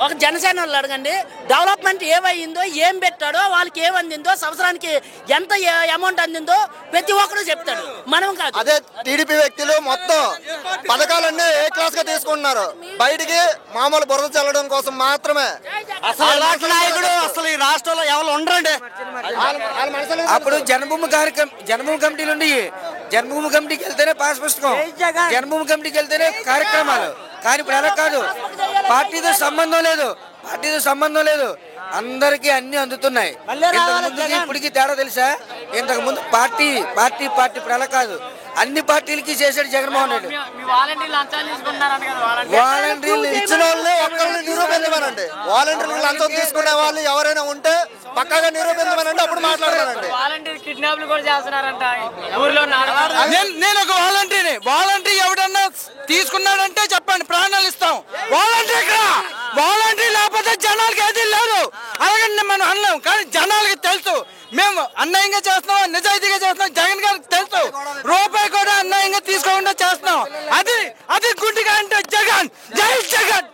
ఒక జనసేన వాళ్ళు అడగండి, డెవలప్మెంట్ ఏమైందో, ఏం పెట్టాడో, వాళ్ళకి ఏమందిందో, సంవత్సరానికి ఎంత అమౌంట్ అందిందో ప్రతి ఒక్కరు చెప్తాడు. మనం కాదు. అదే టీడీపీ వ్యక్తులు మొత్తం పథకాలన్నీ ఏ క్లాస్ గా తీసుకుంటున్నారు, బయటికి మామూలు బురద చల్లడం కోసం మాత్రమే. అలాంటి నాయకుడు అసలు ఈ రాష్ట్రంలో ఎవరు ఉండరండి. అప్పుడు జన్మభూమి కమిటీలు ఉండి, జన్మభూమి కమిటీకి వెళ్తేనే పాస్ పుస్తకం, జన్మభూమి కమిటీకి వెళ్తేనే కార్యక్రమాలు. కానీ ఇప్పుడు అలా కాదు, పార్టీతో సంబంధం లేదు, అందరికీ అన్ని అందుతున్నాయి. ఇప్పటికి తేడా తెలుసా? ఇంతకు ముందు పార్టీ ఇప్పుడు అలా కాదు, అన్ని పార్టీలకి చేశాడు జగన్మోహన్ రెడ్డి. వాలంటీర్లు ఇచ్చిన వాళ్ళు ఒక్కరిని నిరూపించమనండి. వాలంటీర్లు లంచం తీసుకునే వాళ్ళు ఎవరైనా ఉంటే పక్కాగా నిరూపించమనండి, అప్పుడు మాట్లాడతానండి. నేను ఒక వాలంటీర్ ఎవడన్నా తీసుకున్నాడంటే చెప్పండి, ప్రాణాలు ఇస్తాం. వాలంటీర్ లేకపోతే జనాలకి ఏది లేదు. అలాగే మనం అన్నాం, కానీ జనాలకి తెలుసు మేము అన్యాయంగా చేస్తున్నాం, నిజాయితీగా చేస్తున్నాం. జగన్ గారికి తెలుసు, రూపాయి కూడా అన్యాయంగా తీసుకోకుండా చేస్తున్నాం. అది గుడ్డిగా అంటే జగన్, జై జగన్.